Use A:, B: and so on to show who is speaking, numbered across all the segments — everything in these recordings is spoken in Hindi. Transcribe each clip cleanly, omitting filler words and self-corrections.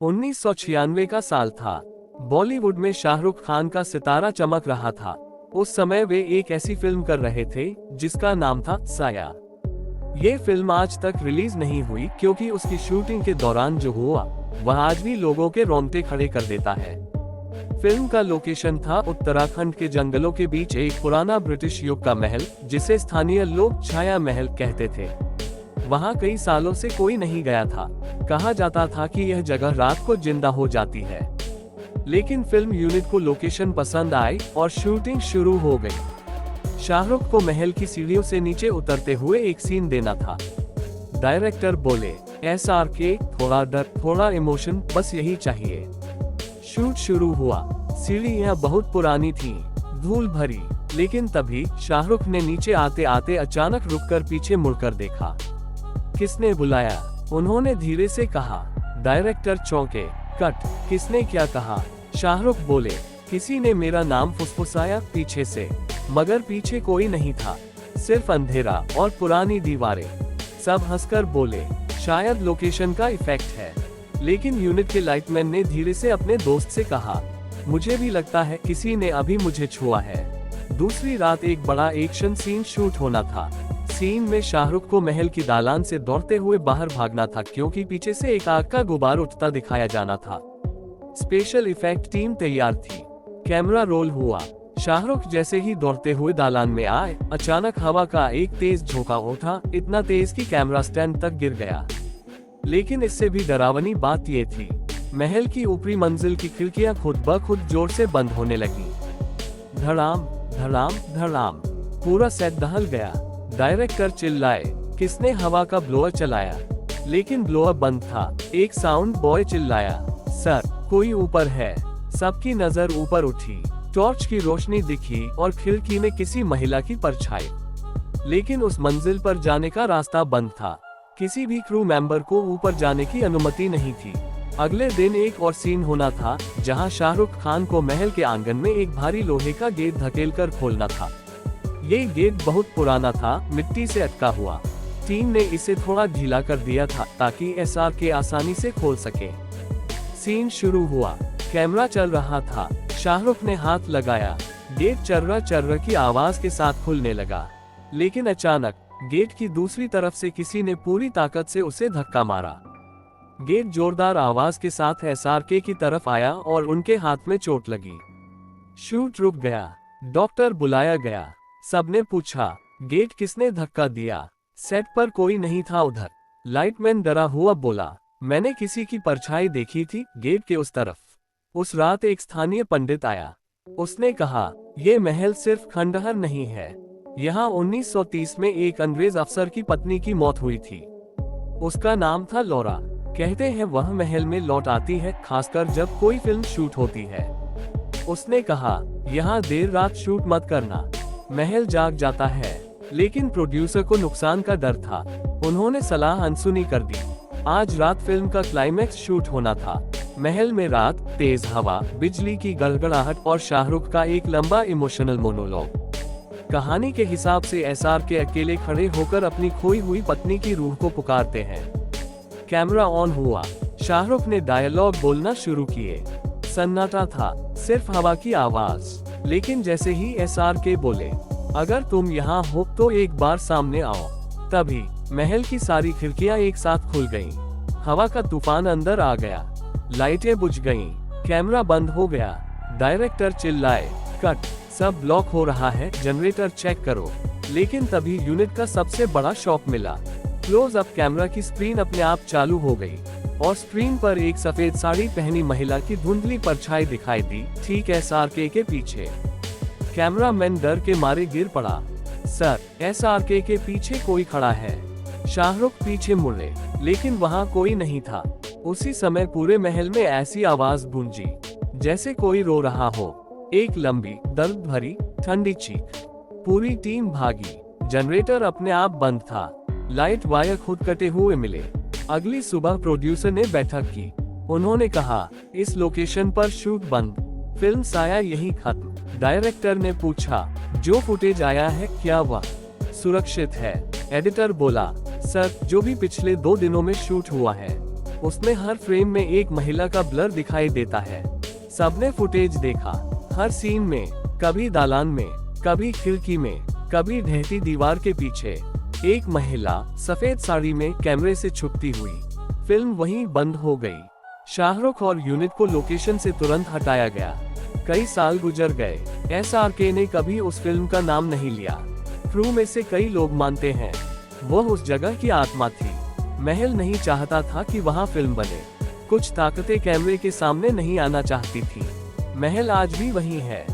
A: 1996 का साल था। बॉलीवुड में शाहरुख खान का सितारा चमक रहा था। उस समय वे एक ऐसी फिल्म कर रहे थे जिसका नाम था साया। ये फिल्म आज तक रिलीज नहीं हुई क्योंकि उसकी शूटिंग के दौरान जो हुआ वह आज भी लोगों के रोंगटे खड़े कर देता है। फिल्म का लोकेशन था उत्तराखंड के जंगलों के बीच एक पुराना ब्रिटिश युग का महल, जिसे स्थानीय लोग छाया महल कहते थे। वहां कई सालों से कोई नहीं गया था। कहा जाता था कि यह जगह रात को जिंदा हो जाती है। लेकिन फिल्म यूनिट को लोकेशन पसंद आई और शूटिंग शुरू हो गई। शाहरुख को महल की सीढ़ियों से नीचे उतरते हुए एक सीन देना था। डायरेक्टर बोले, SRK, थोड़ा डर, थोड़ा इमोशन, बस यही चाहिए। शूट शुरू हुआ। सीढ़ियां बहुत पुरानी थीं, धूल भरी, लेकिन तभी शाहरुख ने नीचे आते आते अचानक रुककर पीछे मुड़कर देखा। किसने बुलाया? उन्होंने धीरे से कहा। डायरेक्टर चौंके। कट। किसने क्या कहा? शाहरुख बोले, किसी ने मेरा नाम फुसफुसाया पीछे से, मगर पीछे कोई नहीं था, सिर्फ अंधेरा और पुरानी दीवारें। सब हंसकर बोले, शायद लोकेशन का इफेक्ट है। लेकिन यूनिट के लाइटमैन ने धीरे से अपने दोस्त से कहा, मुझे भी लगता है किसी ने अभी मुझे छुआ है। दूसरी रात एक बड़ा एक्शन सीन शूट होना था। सीन में शाहरुख को महल की दालान से दौड़ते हुए बाहर भागना था क्योंकि पीछे से एक आग का गुबार उठता दिखाया जाना था। स्पेशल इफेक्ट टीम तैयार थी। कैमरा रोल हुआ। शाहरुख जैसे ही दौड़ते हुए दालान में आए, अचानक हवा का एक तेज झोंका उठा, इतना तेज कि कैमरा स्टैंड तक गिर गया। लेकिन इससे भी डरावनी बात ये थी, महल की ऊपरी मंजिल की खिड़कियां खुद ब खुद जोर से बंद होने लगी। धड़ाम धड़ाम धड़ाम, पूरा सेट दहल गया। डायरेक्टर चिल्लाए, किसने हवा का ब्लोअर चलाया? लेकिन ब्लोअर बंद था। एक साउंड बॉय चिल्लाया, सर, कोई ऊपर है। सबकी नजर ऊपर उठी। टॉर्च की रोशनी दिखी और खिड़की में किसी महिला की परछाई। लेकिन उस मंजिल पर जाने का रास्ता बंद था। किसी भी क्रू मेंबर को ऊपर जाने की अनुमति नहीं थी। अगले दिन एक और सीन होना था, जहां शाहरुख खान को महल के आंगन में एक भारी लोहे का गेट धकेलकर खोलना था। ये गेट बहुत पुराना था, मिट्टी से अटका हुआ। टीम ने इसे थोड़ा ढीला कर दिया था ताकि SRK आसानी से खोल सके। सीन शुरू हुआ। कैमरा चल रहा था। शाहरुख ने हाथ लगाया। गेट चर्रा चर्रा की आवाज के साथ खुलने लगा। लेकिन अचानक गेट की दूसरी तरफ से किसी ने पूरी ताकत से उसे धक्का मारा। गेट जोरदार आवाज के साथ SRK की तरफ आया और उनके हाथ में चोट लगी। शूट रुक गया। डॉक्टर बुलाया गया। सबने पूछा, गेट किसने धक्का दिया? सेट पर कोई नहीं था उधर। लाइटमैन डरा हुआ बोला, मैंने किसी की परछाई देखी थी गेट के उस तरफ। उस रात एक स्थानीय पंडित आया। उसने कहा, ये महल सिर्फ खंडहर नहीं है। यहाँ 1930 में एक अंग्रेज अफसर की पत्नी की मौत हुई थी। उसका नाम था लौरा। कहते हैं वह महल में लौट आती है, खासकर जब कोई फिल्म शूट होती है। उसने कहा, यहाँ देर रात शूट मत करना, महल जाग जाता है। लेकिन प्रोड्यूसर को नुकसान का डर था। उन्होंने सलाह अनसुनी कर दी। आज रात फिल्म का क्लाइमैक्स शूट होना था। महल में रात, तेज हवा, बिजली की गड़गड़ाहट और शाहरुख का एक लंबा इमोशनल मोनोलॉग। कहानी के हिसाब से SRK अकेले खड़े होकर अपनी खोई हुई पत्नी की रूह को पुकारते हैं। कैमरा ऑन हुआ। शाहरुख ने डायलॉग बोलना शुरू किए। सन्नाटा था, सिर्फ हवा की आवाज। लेकिन जैसे ही SRK बोले, अगर तुम यहाँ हो तो एक बार सामने आओ, तभी महल की सारी खिड़कियां एक साथ खुल गईं। हवा का तूफान अंदर आ गया। लाइटें बुझ गईं। कैमरा बंद हो गया। डायरेक्टर चिल्लाए, कट, सब ब्लॉक हो रहा है, जनरेटर चेक करो। लेकिन तभी यूनिट का सबसे बड़ा शॉक मिला। क्लोज अप कैमरा की स्क्रीन अपने आप चालू हो गई और स्क्रीन पर एक सफेद साड़ी पहनी महिला की धुंधली परछाई दिखाई दी, ठीक SRK के पीछे। कैमरामैन डर के मारे गिर पड़ा। सर, SRK के पीछे कोई खड़ा है। शाहरुख पीछे मुड़े, लेकिन वहां कोई नहीं था। उसी समय पूरे महल में ऐसी आवाज गूंजी जैसे कोई रो रहा हो। एक लंबी, दर्द भरी, ठंडी चीख। पूरी टीम भागी। जनरेटर अपने आप बंद था। लाइट वायर खुद कटे हुए मिले। अगली सुबह प्रोड्यूसर ने बैठक की। उन्होंने कहा, इस लोकेशन पर शूट बंद, फिल्म साया यहीं खत्म। डायरेक्टर ने पूछा, जो फुटेज आया है क्या वह सुरक्षित है? एडिटर बोला, सर, जो भी पिछले 2 दिनों में शूट हुआ है उसमें हर फ्रेम में एक महिला का ब्लर दिखाई देता है। सबने फुटेज देखा, हर सीन में, कभी दालान में, कभी खिड़की में, कभी ढहती दीवार के पीछे एक महिला सफेद साड़ी में कैमरे से छुपती हुई। फिल्म वहीं बंद हो गई। शाहरुख और यूनिट को लोकेशन से तुरंत हटाया गया। कई साल गुजर गए, SRK ने कभी उस फिल्म का नाम नहीं लिया। क्रू में से कई लोग मानते हैं वह उस जगह की आत्मा थी। महल नहीं चाहता था कि वहां फिल्म बने। कुछ ताकतें कैमरे के सामने नहीं आना चाहती थी। महल आज भी वही है,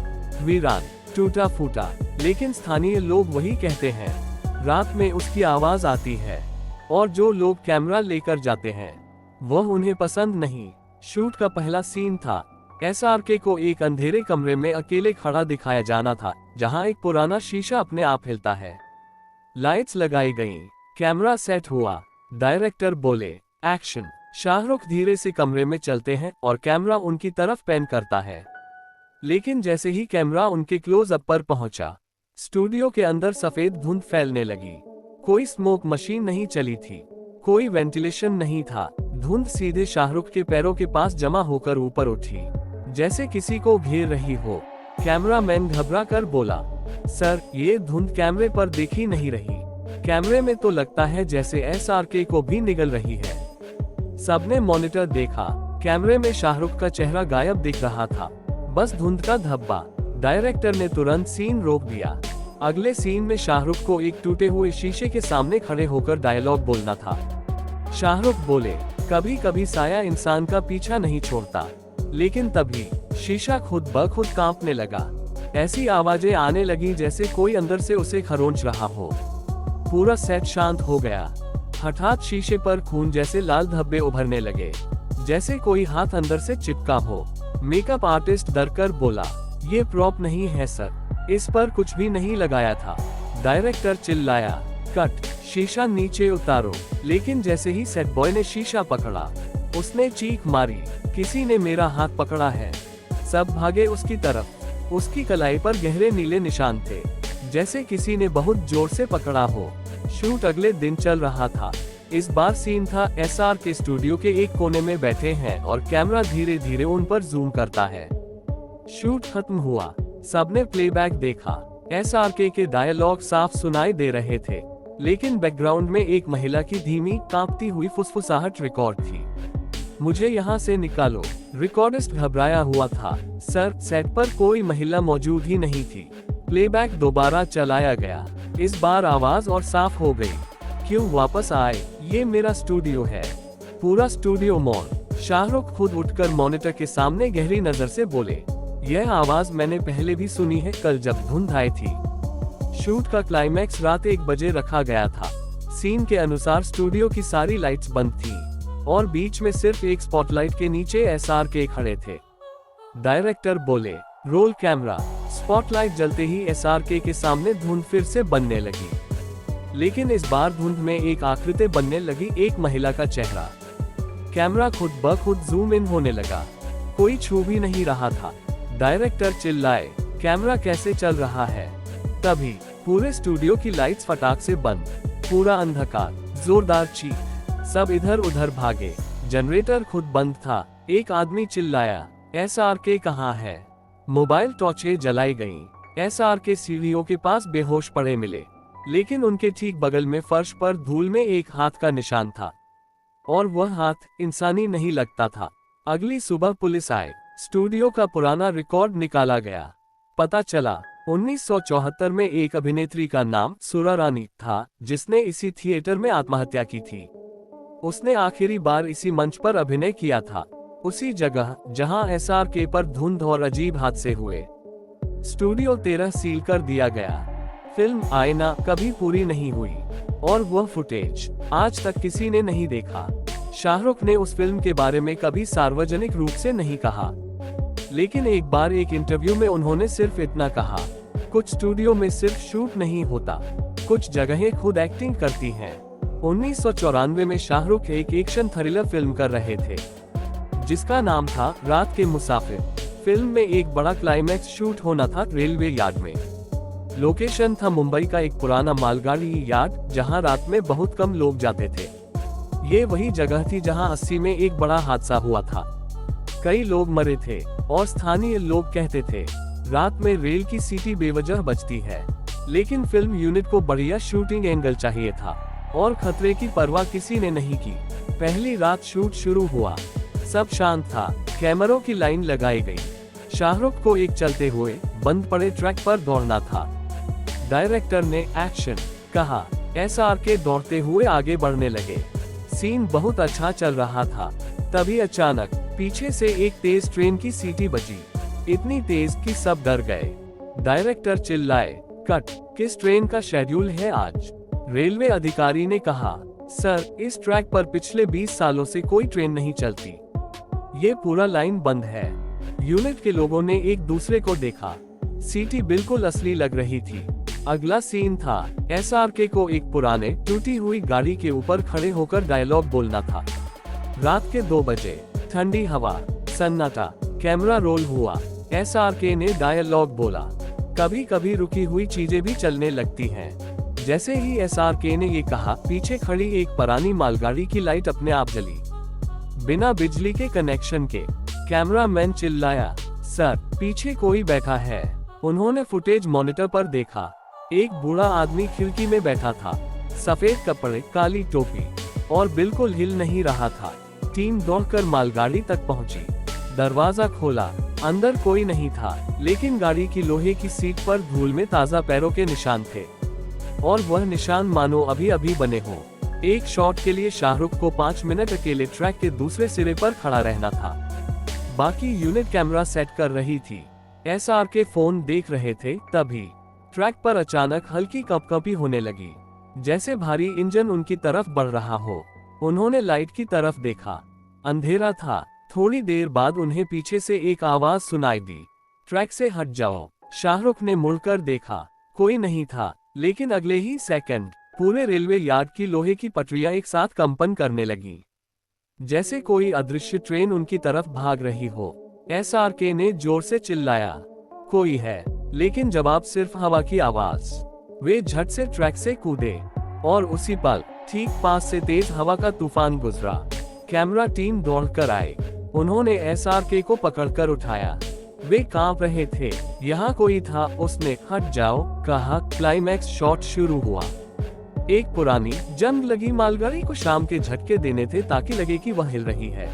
A: वीरान, टूटा फूटा, लेकिन स्थानीय लोग वही कहते हैं। रात में उसकी आवाज आती है और जो लोग कैमरा लेकर जाते हैं वह उन्हें पसंद नहीं। शूट का पहला सीन था। SRK को एक अंधेरे कमरे में अकेले खड़ा दिखाया जाना था, जहां एक पुराना शीशा अपने आप हिलता है। लाइट्स लगाई गईं, कैमरा सेट हुआ, डायरेक्टर बोले एक्शन। शाहरुख धीरे से कमरे में चलते हैं और कैमरा उनकी तरफ पैन करता है। लेकिन जैसे ही कैमरा उनके क्लोज अप पर पहुंचा, स्टूडियो के अंदर सफेद धुंध फैलने लगी। कोई स्मोक मशीन नहीं चली थी, कोई वेंटिलेशन नहीं था। धुंध सीधे शाहरुख के पैरों के पास जमा होकर ऊपर उठी, जैसे किसी को घेर रही हो। कैमरामैन घबरा कर बोला, सर, ये धुंध कैमरे पर दिखी नहीं रही। कैमरे में तो लगता है जैसे SRK को भी निगल रही है। सबने मॉनिटर देखा, कैमरे में शाहरुख का चेहरा गायब दिख रहा था, बस धुंध का धब्बा। डायरेक्टर ने तुरंत सीन रोक दिया। अगले सीन में शाहरुख को एक टूटे हुए शीशे के सामने खड़े होकर डायलॉग बोलना था। शाहरुख बोले, कभी कभी साया इंसान का पीछा नहीं छोड़ता। लेकिन तभी शीशा खुद ब खुद कांपने लगा। ऐसी आवाजें आने लगी जैसे कोई अंदर से उसे खरोंच रहा हो। पूरा सेट शांत हो गया। हठात शीशे पर खून जैसे लाल धब्बे उभरने लगे, जैसे कोई हाथ अंदर से चिपका हो। मेकअप आर्टिस्ट डरकर बोला, ये प्रॉप नहीं है सर, इस पर कुछ भी नहीं लगाया था। डायरेक्टर चिल्लाया, कट, शीशा नीचे उतारो। लेकिन जैसे ही सेट बॉय ने शीशा पकड़ा, उसने चीख मारी, किसी ने मेरा हाथ पकड़ा है। सब भागे उसकी तरफ। उसकी कलाई पर गहरे नीले निशान थे, जैसे किसी ने बहुत जोर से पकड़ा हो। शूट अगले दिन चल रहा था। इस बार सीन था SRK स्टूडियो के एक कोने में बैठे हैं और कैमरा धीरे धीरे उन पर जूम करता है। शूट खत्म हुआ, सबने प्लेबैक देखा। SRK के डायलॉग साफ सुनाई दे रहे थे, लेकिन बैकग्राउंड में एक महिला की धीमी कांपती हुई फुसफुसाहट रिकॉर्ड थी। मुझे यहाँ से निकालो। रिकॉर्डिस्ट घबराया हुआ था। सर, सेट पर कोई महिला मौजूद ही नहीं थी। प्लेबैक दोबारा चलाया गया। इस बार आवाज और साफ हो गई। क्यों वापस आए? ये मेरा स्टूडियो है। पूरा स्टूडियो मौन। शाहरुख खुद उठकर मॉनिटर के सामने गहरी नजर से बोले, यह आवाज मैंने पहले भी सुनी है, कल जब धुंध आई थी। शूट का क्लाइमैक्स रात 1 बजे रखा गया था। सीन के अनुसार स्टूडियो की सारी लाइट्स बंद थीं और बीच में सिर्फ एक स्पॉटलाइट के नीचे SRK खड़े थे। डायरेक्टर बोले, रोल कैमरा। स्पॉटलाइट जलते ही SRK के सामने धुंध फिर से बनने लगी, लेकिन इस बार धुंध में एक आकृति बनने लगी, एक महिला का चेहरा। कैमरा खुद ब खुद जूम इन होने लगा। कोई छू भी नहीं रहा था। डायरेक्टर चिल्लाए, कैमरा कैसे चल रहा है? तभी पूरे स्टूडियो की लाइट्स फटाक से बंद। पूरा अंधकार, जोरदार चीख, सब इधर उधर भागे। जनरेटर खुद बंद था। एक आदमी चिल्लाया, SRK कहाँ है? मोबाइल टॉर्चें जलाई गईं। SRK सीढ़ियों के पास बेहोश पड़े मिले, लेकिन उनके ठीक बगल में फर्श पर धूल में एक हाथ का निशान था, और वह हाथ इंसानी नहीं लगता था। अगली सुबह पुलिस आए। स्टूडियो का पुराना रिकॉर्ड निकाला गया। पता चला 1974 में एक अभिनेत्री का नाम सुरा रानी था, जिसने इसी थिएटर में आत्महत्या की थी। उसने आखिरी बार इसी मंच पर अभिनय किया था, उसी जगह जहां SRK पर धुंध और अजीब हादसे हुए। स्टूडियो 13 सील कर दिया गया। फिल्म आईना कभी पूरी नहीं हुई और वह फुटेज आज तक किसी ने नहीं देखा। शाहरुख ने उस फिल्म के बारे में कभी सार्वजनिक रूप से नहीं कहा, लेकिन एक बार एक इंटरव्यू में उन्होंने सिर्फ इतना कहा, कुछ स्टूडियो में सिर्फ शूट नहीं होता, कुछ जगहें खुद एक्टिंग करती हैं। 1994 में शाहरुख एक एक्शन थ्रिलर फिल्म कर रहे थे, जिसका नाम था रात के मुसाफिर। फिल्म में एक बड़ा क्लाइमैक्स शूट होना था रेलवे यार्ड में। लोकेशन था मुंबई का एक पुराना मालगाड़ी यार्ड, जहां रात में बहुत कम लोग जाते थे। ये वही जगह थी जहां 80 में एक बड़ा हादसा हुआ था। कई लोग मरे थे और स्थानीय लोग कहते थे रात में रेल की सीटी बेवजह बजती है। लेकिन फिल्म यूनिट को बढ़िया शूटिंग एंगल चाहिए था और खतरे की परवाह किसी ने नहीं की। पहली रात शूट शुरू हुआ, सब शांत था, कैमरों की लाइन लगाई गई। शाहरुख को एक चलते हुए बंद पड़े ट्रैक पर दौड़ना था। डायरेक्टर ने एक्शन कहा, SRK दौड़ते हुए आगे बढ़ने लगे। सीन बहुत अच्छा चल रहा था, तभी अचानक पीछे से एक तेज ट्रेन की सीटी बजी, इतनी तेज कि सब डर गए। डायरेक्टर चिल्लाए, कट, किस ट्रेन का शेड्यूल है आज? रेलवे अधिकारी ने कहा, सर, इस ट्रैक पर पिछले 20 सालों से कोई ट्रेन नहीं चलती। ये पूरा लाइन बंद है। यूनिट के लोगों ने एक दूसरे को देखा, सीटी बिल्कुल असली लग रही थी। अगला सीन था, SRK को एक पुराने टूटी हुई गाड़ी के ऊपर खड़े होकर डायलॉग बोलना था। रात के 2 बजे, ठंडी हवा, सन्नाटा, कैमरा रोल हुआ। SRK ने डायलॉग बोला, कभी कभी रुकी हुई चीजें भी चलने लगती हैं। जैसे ही SRK ने ये कहा, पीछे खड़ी एक पुरानी मालगाड़ी की लाइट अपने आप जली, बिना बिजली के कनेक्शन के। कैमरामैन चिल्लाया, सर, पीछे कोई बैठा है। उन्होंने फुटेज मॉनिटर पर देखा, एक बूढ़ा आदमी खिड़की में बैठा था, सफेद कपड़े, काली टोपी, और बिल्कुल हिल नहीं रहा था। टीम दौड़कर मालगाड़ी तक पहुंची, दरवाजा खोला, अंदर कोई नहीं था, लेकिन गाड़ी की लोहे की सीट पर धूल में ताजा पैरों के निशान थे, और वह निशान मानो अभी अभी बने हों। एक शॉट के लिए शाहरुख को 5 मिनट अकेले ट्रैक के दूसरे सिरे पर खड़ा रहना था। बाकी यूनिट कैमरा सेट कर रही थी, SRK फोन देख रहे थे। तभी ट्रैक पर अचानक हल्की कंपकंपी होने लगी, जैसे भारी इंजन उनकी तरफ बढ़ रहा हो। उन्होंने लाइट की तरफ देखा, अंधेरा था। थोड़ी देर बाद उन्हें पीछे से एक आवाज सुनाई दी, ट्रैक से हट जाओ। शाहरुख ने मुड़कर देखा, कोई नहीं था, लेकिन अगले ही सेकंड पूरे रेलवे यार्ड की लोहे की पटरियां एक साथ कंपन करने लगी, जैसे कोई अदृश्य ट्रेन उनकी तरफ भाग रही हो। SRK ने जोर से चिल्लाया, कोई है, लेकिन जवाब सिर्फ हवा की आवाज। वे झट से ट्रैक से कूदे और उसी पल ठीक पास से तेज हवा का तूफान गुजरा। कैमरा टीम दौड़कर आए, उन्होंने SRK को पकड़कर उठाया। वे कांप रहे थे। यहाँ कोई था, उसने हट जाओ कहा। क्लाइमैक्स शॉट शुरू हुआ। एक पुरानी जंग लगी मालगाड़ी को शाम के झटके देने थे ताकि लगे कि वह हिल रही है।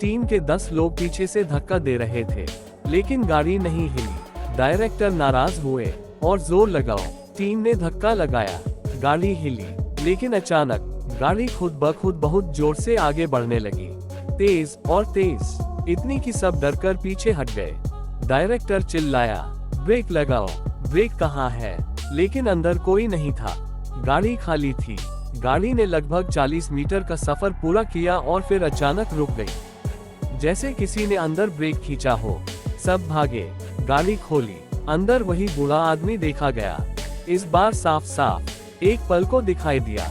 A: टीम के 10 लोग पीछे से धक्का दे रहे थे, लेकिन गाड़ी नहीं हिली। डायरेक्टर नाराज हुए और जोर लगाओ। टीम ने धक्का लगाया, गाड़ी हिली, लेकिन अचानक गाड़ी खुद ब खुद बहुत जोर से आगे बढ़ने लगी, तेज और तेज, इतनी कि सब डरकर पीछे हट गए। डायरेक्टर चिल्लाया, ब्रेक लगाओ। ब्रेक कहाँ है? लेकिन अंदर कोई नहीं था, गाड़ी खाली थी। गाड़ी ने लगभग 40 मीटर का सफर पूरा किया और फिर अचानक रुक गई, जैसे किसी ने अंदर ब्रेक खींचा हो। सब भागे, गाड़ी खोली, अंदर वही बूढ़ा आदमी देखा गया, इस बार साफ साफ। एक पल को दिखाई दिया,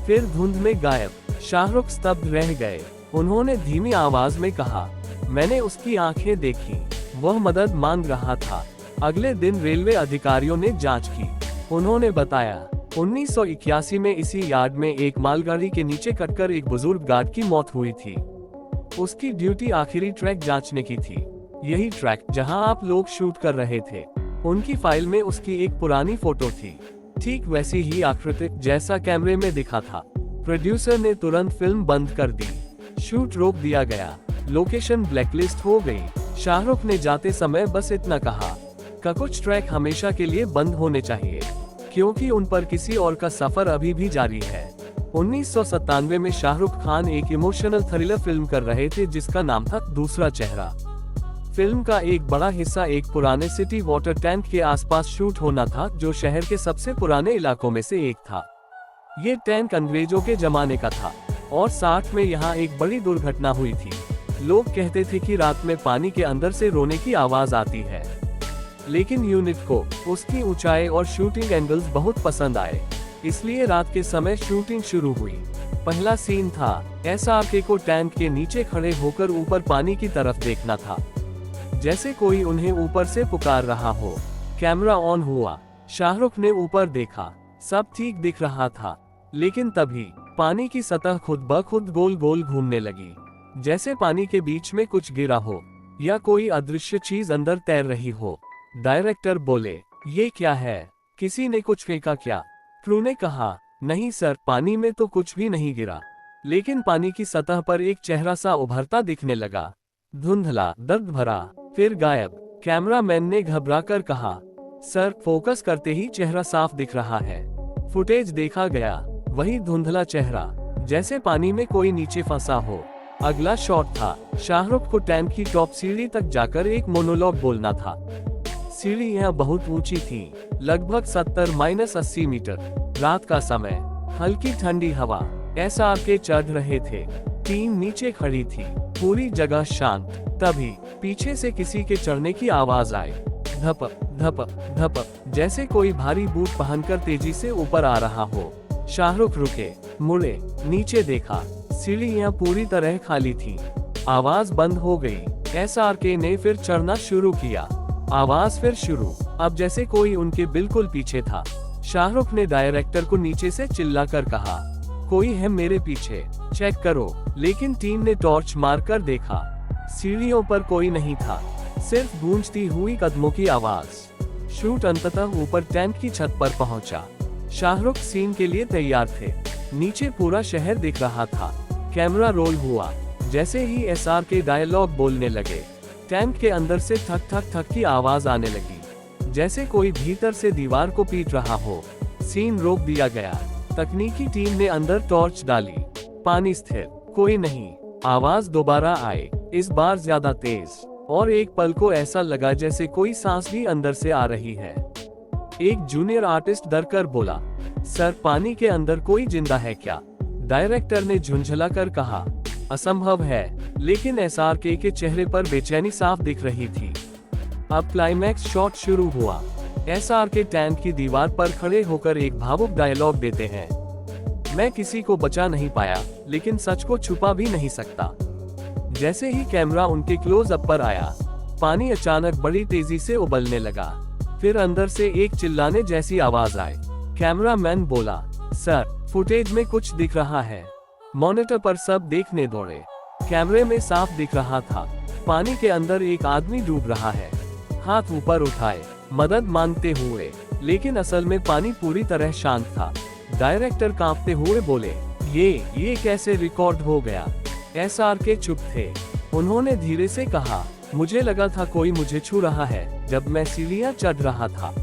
A: फिर धुंध में गायब। शाहरुख स्तब्ध रह गए। उन्होंने धीमी आवाज में कहा, मैंने उसकी आंखें देखी, वह मदद मांग रहा था। अगले दिन रेलवे अधिकारियों ने जांच की। उन्होंने बताया, 1981 में इसी यार्ड में एक मालगाड़ी के नीचे कटकर एक बुजुर्ग गार्ड की मौत हुई थी। उसकी ड्यूटी आखिरी ट्रैक जांचने की थी, यही ट्रैक जहां आप लोग शूट कर रहे थे। उनकी फाइल में उसकी एक पुरानी फोटो थी, ठीक वैसी ही आकृति जैसा कैमरे में दिखा था। प्रोड्यूसर ने तुरंत फिल्म बंद कर दी, शूट रोक दिया गया, लोकेशन ब्लैकलिस्ट हो गई। शाहरुख ने जाते समय बस इतना कहा, कुछ ट्रैक हमेशा के लिए बंद होने चाहिए, क्योंकि उन पर किसी और का सफर अभी भी जारी है। 1997 में शाहरुख खान एक इमोशनल थ्रिलर फिल्म कर रहे थे जिसका नाम था दूसरा चेहरा। फिल्म का एक बड़ा हिस्सा एक पुराने सिटी वाटर टैंक के आसपास शूट होना था, जो शहर के सबसे पुराने इलाकों में से एक था। ये टैंक अंग्रेजों के जमाने का था और 60 में यहाँ एक बड़ी दुर्घटना हुई थी। लोग कहते थे कि रात में पानी के अंदर से रोने की आवाज आती है, लेकिन यूनिट को उसकी ऊंचाई और शूटिंग एंगल्स बहुत पसंद आए, इसलिए रात के समय शूटिंग शुरू हुई। पहला सीन था, SRK को टैंक के नीचे खड़े होकर ऊपर पानी की तरफ देखना था, जैसे कोई उन्हें ऊपर से पुकार रहा हो। कैमरा ऑन हुआ, शाहरुख ने ऊपर देखा, सब ठीक दिख रहा था, लेकिन तभी पानी की सतह खुद ब खुद गोल गोल घूमने लगी, जैसे पानी के बीच में कुछ गिरा हो या कोई अदृश्य चीज अंदर तैर रही हो। डायरेक्टर बोले, ये क्या है? किसी ने कुछ फेंका क्या? क्रू ने कहा, नहीं सर, पानी में तो कुछ भी नहीं गिरा, लेकिन पानी की सतह पर एक चेहरा सा उभरता दिखने लगा, धुंधला, दर्द भरा, फिर गायब। कैमरामैन ने घबराकर कहा, सर, फोकस करते ही चेहरा साफ दिख रहा है। फुटेज देखा गया, वही धुंधला चेहरा, जैसे पानी में कोई नीचे फंसा हो। अगला शॉट था, शाहरुख को टैंक की टॉप सीढ़ी तक जाकर एक मोनोलॉग बोलना था। सीढ़ियां बहुत ऊंची थी, लगभग 70-80 मीटर। रात का समय, हल्की ठंडी हवा, SRK चढ़ रहे थे। टीम नीचे खड़ी थी, पूरी जगह शांत। तभी पीछे से किसी के चढ़ने की आवाज आई, धपक धपक धपक, जैसे कोई भारी बूट पहनकर तेजी से ऊपर आ रहा हो। शाहरुख रुके, मुड़े, नीचे देखा, सीढ़ियां पूरी तरह खाली थी। आवाज बंद हो गई। SRK ने फिर चढ़ना शुरू किया। आवाज फिर शुरू, अब जैसे कोई उनके बिल्कुल पीछे था। शाहरुख ने डायरेक्टर को नीचे से चिल्लाकर कहा, कोई है मेरे पीछे, चेक करो। लेकिन टीम ने टॉर्च मारकर देखा, सीढ़ियों पर कोई नहीं था, सिर्फ गूंजती हुई कदमों की आवाज। शूट अंततः ऊपर टैंक की छत पर पहुंचा। शाहरुख सीन के लिए तैयार थे। नीचे पूरा शहर दिख रहा था। कैमरा रोल हुआ। जैसे ही SRK डायलॉग बोलने लगे, टैंक के अंदर से ठक ठक ठक की आवाज आने लगी, जैसे कोई भीतर से दीवार को पीट रहा हो। सीन रोक दिया गया। तकनीकी टीम ने अंदर टॉर्च डाली। पानी स्थिर, कोई नहीं। आवाज दोबारा आए, इस बार ज्यादा तेज, और एक पल को ऐसा लगा जैसे कोई सांस भी अंदर से आ रही है। एक जूनियर आर्टिस्ट डरकर बोला, सर, पानी के अंदर कोई जिंदा है क्या? डायरेक्टर ने झुंझलाकर कहा, असंभव है। लेकिन SRK के चेहरे पर बेचैनी साफ दिख रही थी। अब क्लाइमैक्स शॉट शुरू हुआ। SRK टैंक की दीवार पर खड़े होकर एक भावुक डायलॉग देते हैं, मैं किसी को बचा नहीं पाया, लेकिन सच को छुपा भी नहीं सकता। जैसे ही कैमरा उनके क्लोज अप पर आया, पानी अचानक बड़ी तेजी से उबलने लगा। फिर अंदर से एक चिल्लाने जैसी आवाज आई। कैमरामैन बोला, सर, फुटेज में कुछ दिख रहा है। मॉनिटर पर सब देखने दौड़े। कैमरे में साफ दिख रहा था, पानी के अंदर एक आदमी डूब रहा है। हाथ ऊपर उठाए, मदद मांगते हुए, लेकिन असल में पानी पूरी तरह शांत था। डायरेक्टर कांपते हुए बोले, ये कैसे रिकॉर्ड हो गया? SRK चुप थे। उन्होंने धीरे से कहा, मुझे लगा था कोई मुझे छू रहा है जब मैं सीढ़ियां चढ़ रहा था।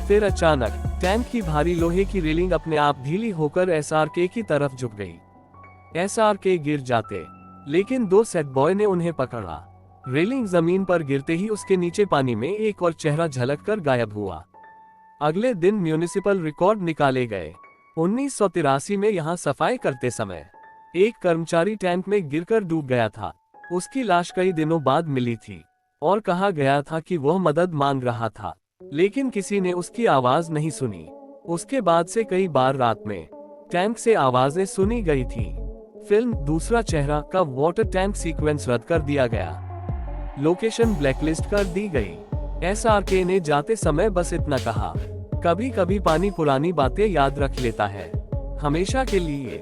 A: फिर अचानक टैंक की भारी लोहे की रेलिंग अपने आप ढीली होकर SRK की तरफ झुक गई। SRK गिर जाते, लेकिन 2 सेट बॉय ने उन्हें पकड़ा। रेलिंग जमीन पर गिरते ही उसके नीचे पानी में एक और चेहरा झलककर गायब हुआ। अगले दिन म्यूनिसिपल रिकॉर्ड निकाले गए। 1983 में यहाँ सफाई करते समय एक कर्मचारी टैंक में गिरकर डूब गया था। उसकी लाश कई दिनों बाद मिली थी और कहा गया था कि वह मदद मांग रहा था, लेकिन किसी ने उसकी आवाज नहीं सुनी। उसके बाद से कई बार रात में टैंक से आवाजें सुनी गई थी। फिल्म दूसरा चेहरा का वाटर टैंक सीक्वेंस रद्द कर दिया गया। लोकेशन ब्लैकलिस्ट कर दी गई। SRK ने जाते समय बस इतना कहा, कभी कभी पानी पुरानी बातें याद रख लेता है, हमेशा के लिए।